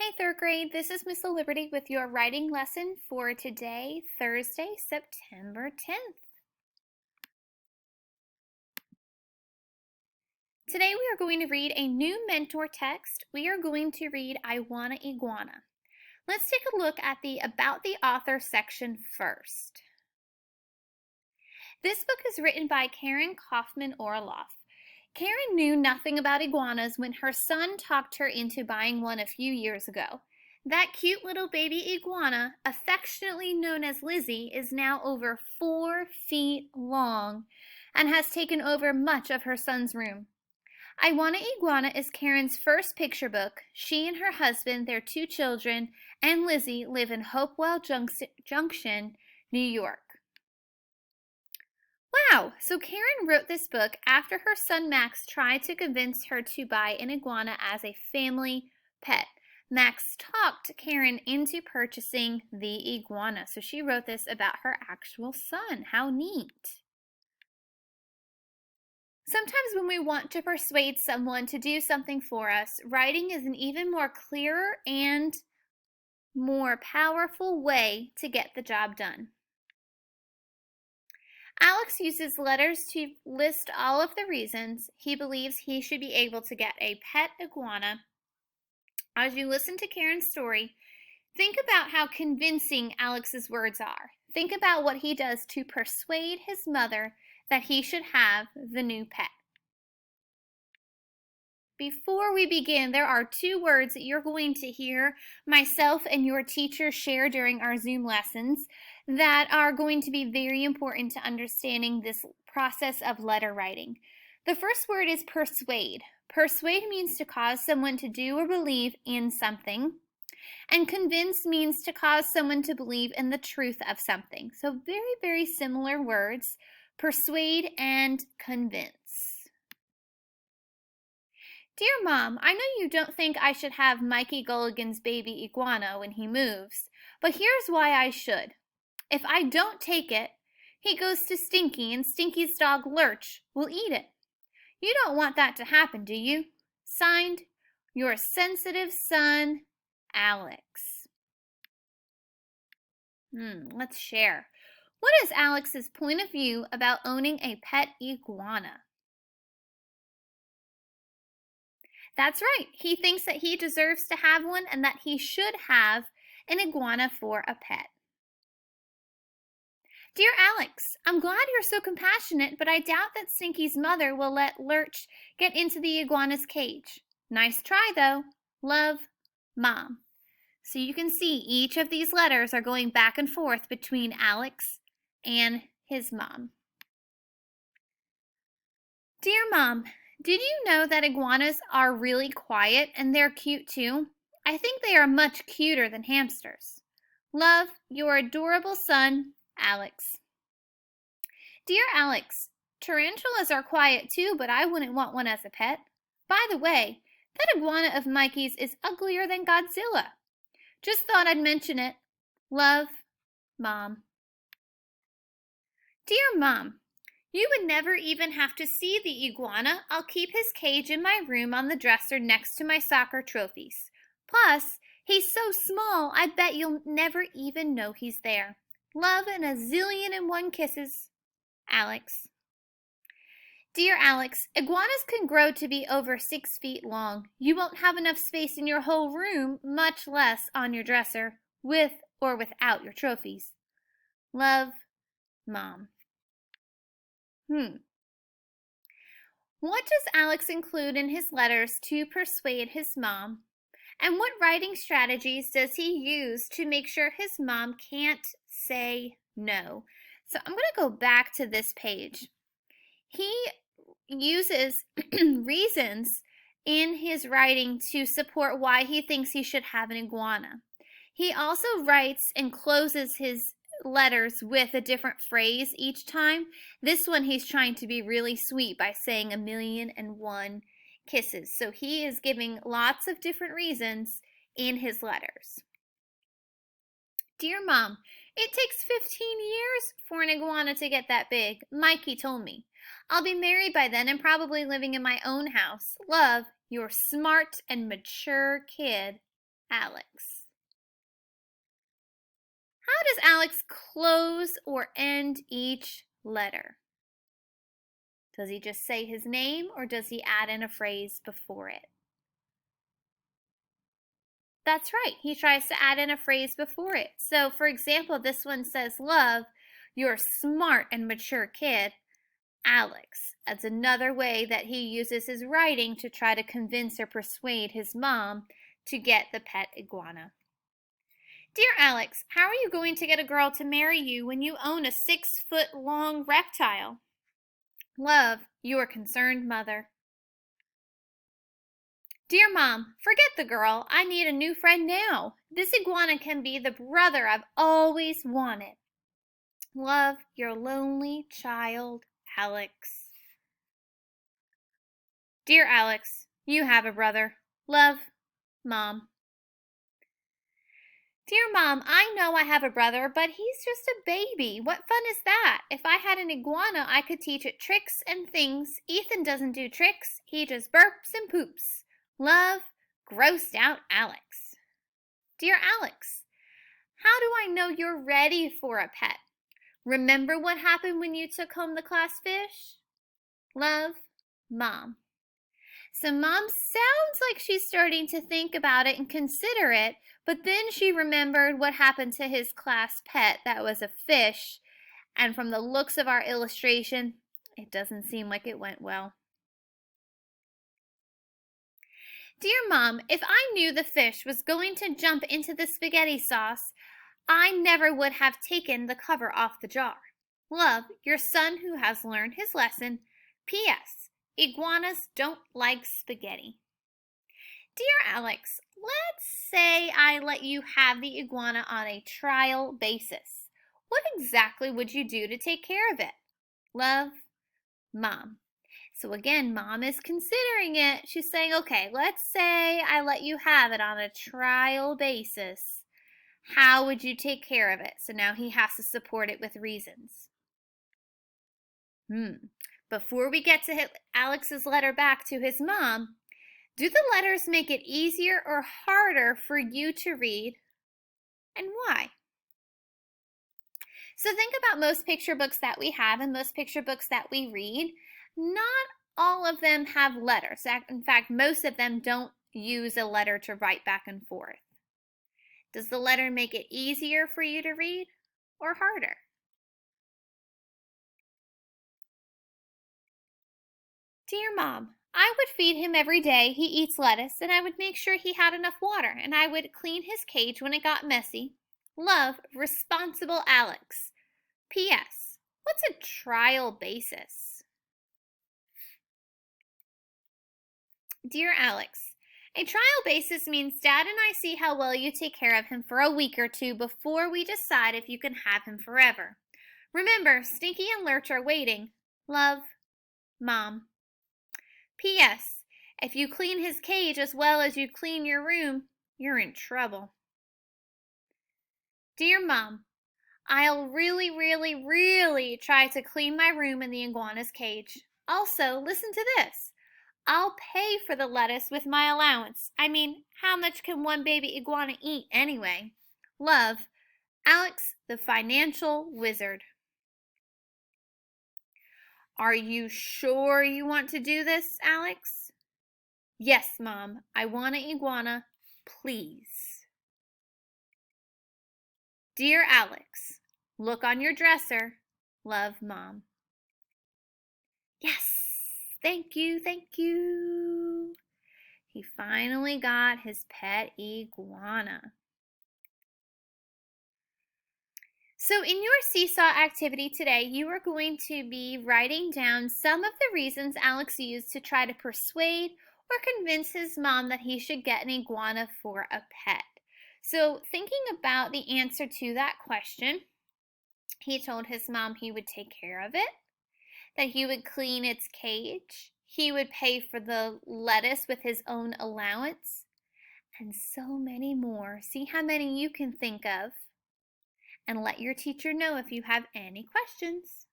Hi, third grade. This is Miss Liberty with your writing lesson for today, Thursday, September 10th. Today we are going to read a new mentor text. We are going to read I Wanna Iguana. Let's take a look at the About the Author section first. This book is written by Karen Kaufman Orloff. Karen knew nothing about iguanas when her son talked her into buying one a few years ago. That cute little baby iguana, affectionately known as Lizzie, is now over 4 feet long and has taken over much of her son's room. I Wanna Iguana is Karen's first picture book. She and her husband, their 2 children, and Lizzie live in Hopewell Junction, New York. Wow, so Karen wrote this book after her son Max tried to convince her to buy an iguana as a family pet. Max talked Karen into purchasing the iguana, so she wrote this about her actual son. How neat. Sometimes when we want to persuade someone to do something for us, writing is an even more clearer and more powerful way to get the job done. Alex uses letters to list all of the reasons he believes he should be able to get a pet iguana. As you listen to Karen's story, think about how convincing Alex's words are. Think about what he does to persuade his mother that he should have the new pet. Before we begin, there are 2 words that you're going to hear myself and your teacher share during our Zoom lessons that are going to be very important to understanding this process of letter writing. The first word is persuade. Persuade means to cause someone to do or believe in something. And convince means to cause someone to believe in the truth of something. So very, very similar words, persuade and convince. Dear Mom, I know you don't think I should have Mikey Gulligan's baby iguana when he moves, but here's why I should. If I don't take it, he goes to Stinky and Stinky's dog Lurch will eat it. You don't want that to happen, do you? Signed, your sensitive son, Alex. Let's share. What is Alex's point of view about owning a pet iguana? That's right. He thinks that he deserves to have one and that he should have an iguana for a pet. Dear Alex, I'm glad you're so compassionate, but I doubt that Stinky's mother will let Lurch get into the iguana's cage. Nice try, though. Love, Mom. So you can see each of these letters are going back and forth between Alex and his mom. Dear Mom, did you know that iguanas are really quiet and they're cute too? I think they are much cuter than hamsters. Love, your adorable son, Alex. Dear Alex, tarantulas are quiet too, but I wouldn't want one as a pet. By the way, that iguana of Mikey's is uglier than Godzilla. Just thought I'd mention it. Love, Mom. Dear Mom, you would never even have to see the iguana. I'll keep his cage in my room on the dresser next to my soccer trophies. Plus, he's so small, I bet you'll never even know he's there. Love and a zillion and 1 kisses, Alex. Dear Alex, iguanas can grow to be over 6 feet long. You won't have enough space in your whole room, much less on your dresser, with or without your trophies. Love, Mom. What does Alex include in his letters to persuade his mom? And what writing strategies does he use to make sure his mom can't say no? So I'm going to go back to this page. He uses reasons in his writing to support why he thinks he should have an iguana. He also writes and closes his letters with a different phrase each time. This one he's trying to be really sweet by saying 1,000,001 kisses. So he is giving lots of different reasons in his letters. Dear Mom, it takes 15 years for an iguana to get that big. Mikey told me. I'll be married by then and probably living in my own house. Love, your smart and mature kid, Alex. How does Alex close or end each letter? Does he just say his name or does he add in a phrase before it? That's right. He tries to add in a phrase before it. So, for example, this one says, "Love, you're a smart and mature kid, Alex." That's another way that he uses his writing to try to convince or persuade his mom to get the pet iguana. Dear Alex, how are you going to get a girl to marry you when you own a 6-foot-long reptile? Love, your concerned mother. Dear Mom, forget the girl. I need a new friend now. This iguana can be the brother I've always wanted. Love, your lonely child, Alex. Dear Alex, you have a brother. Love, Mom. Dear Mom, I know I have a brother, but he's just a baby. What fun is that? If I had an iguana, I could teach it tricks and things. Ethan doesn't do tricks. He just burps and poops. Love, grossed out Alex. Dear Alex, how do I know you're ready for a pet? Remember what happened when you took home the class fish? Love, Mom. So Mom sounds like she's starting to think about it and consider it, but then she remembered what happened to his class pet that was a fish, and from the looks of our illustration, it doesn't seem like it went well. Dear Mom, if I knew the fish was going to jump into the spaghetti sauce, I never would have taken the cover off the jar. Love, your son who has learned his lesson. P.S. Iguanas don't like spaghetti. Dear Alex, let's say I let you have the iguana on a trial basis. What exactly would you do to take care of it? Love, Mom. So again, Mom is considering it. She's saying, okay, let's say I let you have it on a trial basis. How would you take care of it? So now he has to support it with reasons. Before we get to Alex's letter back to his mom, do the letters make it easier or harder for you to read, and why? So think about most picture books that we have and most picture books that we read. Not all of them have letters. In fact, most of them don't use a letter to write back and forth. Does the letter make it easier for you to read or harder? Dear Mom, I would feed him every day. He eats lettuce, and I would make sure he had enough water, and I would clean his cage when it got messy. Love, responsible Alex. P.S. What's a trial basis? Dear Alex, a trial basis means Dad and I see how well you take care of him for a week or two before we decide if you can have him forever. Remember, Stinky and Lurch are waiting. Love, Mom. P.S. If you clean his cage as well as you clean your room, you're in trouble. Dear Mom, I'll really try to clean my room in the iguana's cage. Also, listen to this. I'll pay for the lettuce with my allowance. I mean, how much can one baby iguana eat anyway? Love, Alex the Financial Wizard. Are you sure you want to do this, Alex? Yes, Mom. I want an iguana, please. Dear Alex, look on your dresser. Love, Mom. Yes, thank you, thank you. He finally got his pet iguana. So in your seesaw activity today, you are going to be writing down some of the reasons Alex used to try to persuade or convince his mom that he should get an iguana for a pet. So thinking about the answer to that question, he told his mom he would take care of it, that he would clean its cage, he would pay for the lettuce with his own allowance, and so many more. See how many you can think of, and let your teacher know if you have any questions.